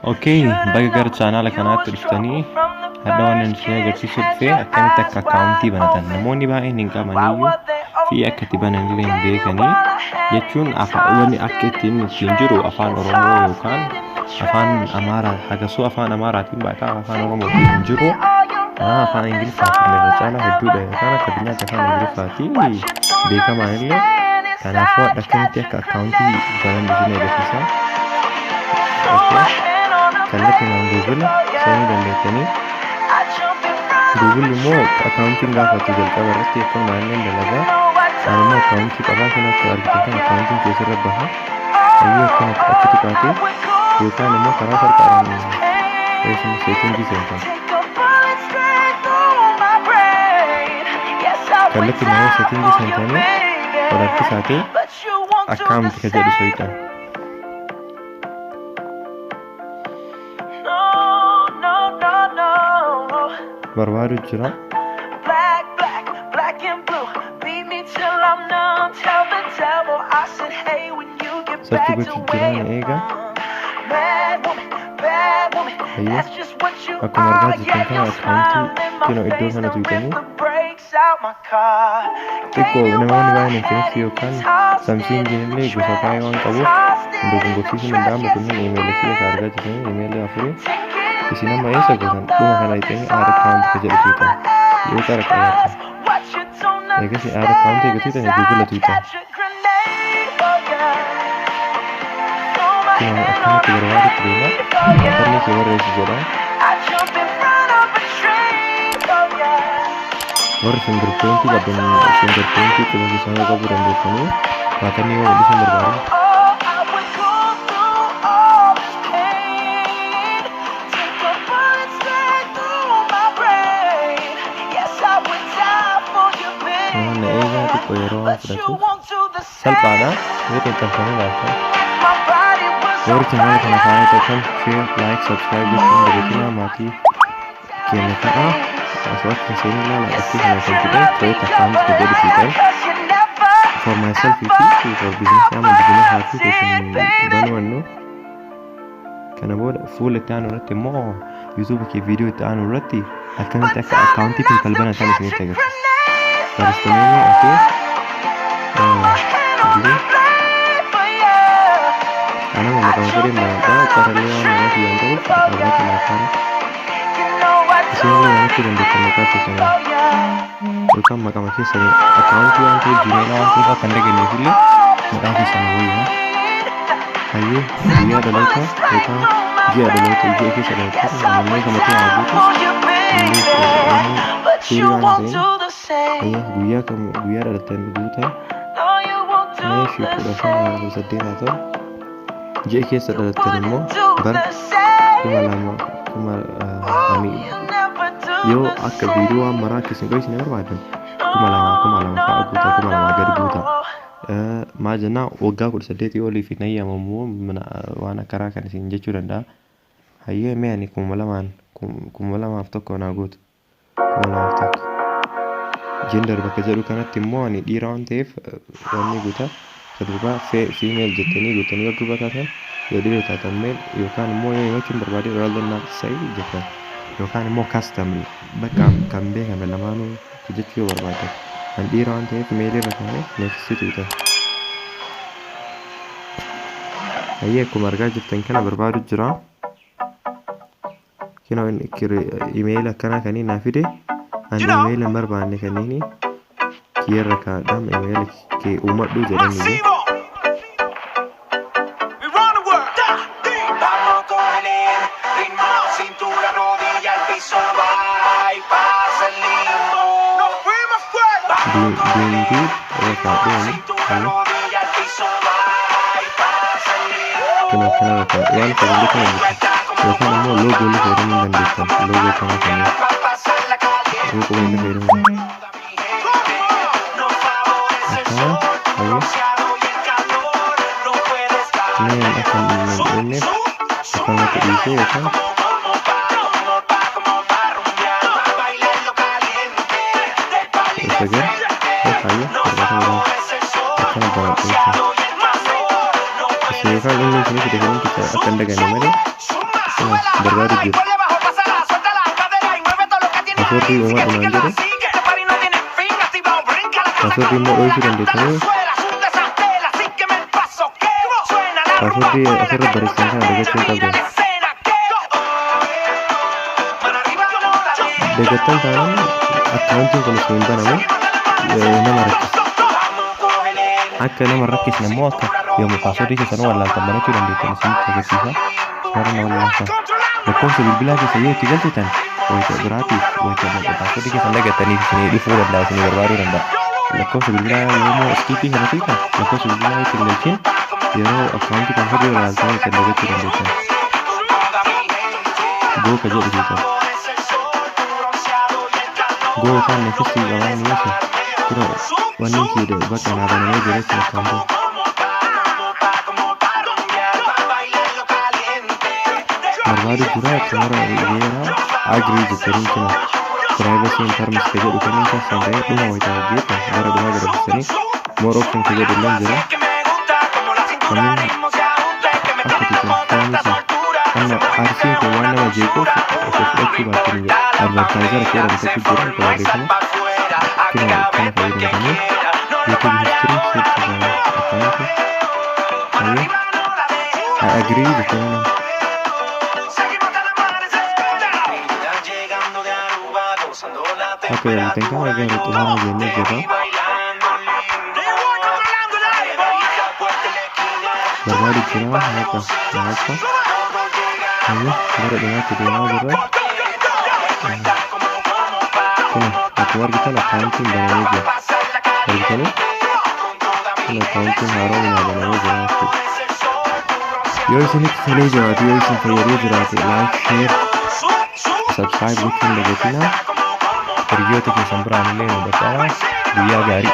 اوكي بقى channel kanaatti dhuftanii hadda waan isin agarsiisuu dhufee akkamitti akka akkaawuntii banatan namoonni baay'een hin qabaniyyuu fi akka itti bananillee hin beekanii jechuun wanni akka ittiin jiru afaan Oromoo yookaan afaan Amaaraa hagasoo afaan Amaaraatiin baay'ee afaan Oromootiin hin jiru afaan Ingiliffaatiin irra caalaa hedduudha yookaan akka addunyaatti afaan Ingiliffaatiin beekamanillee kanaafuu akkamitti akka akkaawuntii banan isin agarsiisa. Kallattiin aan Google seenuu dandeettanii Google immoo akkaawuntiin gaafatu jalqaba irratti akka maalleen dalagaa anuma akkaawuntii qabaa kan akka argitan kan akkaawuntiin keessarra baha ayyuu akkanatti achi tuqaatee yookaan immoo karaa farqaadhaan seetingii seentan kallattiin immoo seetingii seentanii walharkisaatee akkaawuntii ka jedhu soyitan barbaadu jira sarchi gochuu jiraan eega akkuma argaa jirtan kana akkaawuntii kino iddoo kana tuqanii xiqqoo namoonni baay'een infiniksi yookaan samsiingiin illee gosa baay'ee waan qabuuf dogoggorsiisuun hin danda'amu kunneen iimeelii fi akka argaa jirtanii iimeelii afurii isin amma eessa gootan dhuma kana ittiin aada akkaawuntii ka jedhu tuutan yoo qara qabaatan eegas aada akkaawuntii eega tuutan Google tuutan kino akkanatti barbaadutti deema akarni kee barreessu jedha warri fingerprintii qabdan fingerprintii quba isaanii qabuu dandeessanii baatanni yoo mul'isan barbaadan yeroo fudhatu salphaadha yoo xinxaltanii ilaaltan warri channel kana faana ta'an share like subscribe gochuun dabalatuma maatii keenya ta'a asoo akka seenii ilaala akkii kana kan jedhe create account ka jedhu tuutan for myself fi for business ama business haati keessan banwannu kana booda fuula itti aanu irratti immoo youtube kee viidiyoo itti aanu irratti akkamitti akka akkaawuntii PayPal banatan isinitti agarsiisa. First name okay ana mau tahu dari mana cara dia mana yang tahu apa kenapa sini yang itu dan mereka sana bukan makam sini account yang itu Gmail itu akan ada gini dulu mereka di sana ya ayo dia adalah itu dia adalah itu dia kisah itu namanya kamu tuh aja tuh ini ayah guya datang buta saya syukur sama bersedih atau jadi saya datang mau bar kami yo akka video amara kisin guys ne barbaadan kumalama ka aguta kumalama gadi buta maajana waggaa 18 olii fi nayyamamu mana waan karaa kan isin jechuu danda'a hayyee meeni kumalamaaf tokko na guutu kumalamaaf tokko gender bakka jedhu kanatti immoo ani dhiira waan ta'eef wanni guuta saduuba female jettanii guutanii yoo duuba taatan yoo dhiira taatan male yookaan immoo yoo himachuun barbaade rather not say jettan yookaan immoo custom bakka kan beekame lamaanuu jechuu yoo barbaade an dhiira waan ta'eef male irra taa'ee next tuuta hayyee akkuma argaa jirtan kana barbaadu jira kino email akkana kanii naa fide an email number baanne kanini kiyarra kaadham email ke umadhu jedhani Logo lu dari mendandikan logo sama kami. Ini komen dari mana? Ini yang akan ini akan aku isi ya kan? Saja, ayo akan banget ini. Sekarang ini kita akan dengan nomor barbaadu jiru. Paaswordii uumaa dhumaan jedhu paaswordii immoo dho'isuu dandeessanii paaswordii asirra barreessan kana dagachuu hin qabdan. Dagattan taanaan akkaawuntiin kun isin hin banamu nama rakkisa. Akka nama rakkisne immoo akka yommuu paaswordii keessanuu wallaaltan banachuu dandeettan isinitti agarsiisa. Warra na wallaaltan lakkoofsa bilbilaa keessa yoo itti galchitan wayita biraatiif wayita paaswordii keessan dagattaniif isinii dhufuu danda'a isinii barbaaduu danda'a. Lakkoofsa bilbilaa yommuu iskiipii kana fiitan lakkoofsa bilbilaa itti galchin yeroo akkaawuntii paaswordii wallaaltan kan dagachuu dandeettan. Gooka jedhu fiitan. Gookaan neefistii qabaan yoo ta'e wanni kide bakka naa banamee jira jechuudha akkaawuntiin. Barbaadu jira xumura dhiyeera agrii jettanii kina privacy and terms ka jedhu kanneen keessan ta'ee dhuma wayitaa hojjetan gara dhumaa garagalchanii more option ka jedhu illee jira. Kanneen akka tiisantaanisa amma arsiin kun waan nama jeequuf osoo fudhachuu baattanii jedha. Advertaayizara kee ramtatu jira akka barreeffama kina kana fayyadamtanii YouTube history search kana akkaawuntii ayyee I agree jettanii Oke, tengah agar Tuhan ajarnya juga. Berbalik kira apa? Ayo, baru dengar video berapa? Keluar kita lah counting banyak aja. Dari sana, kita counting haram banyak aja. Yo sini sini jahat, yo sini saya jahat. Like, share, subscribe bikin begitu na. Pergi ke sampai ramai, betul. Dia gari.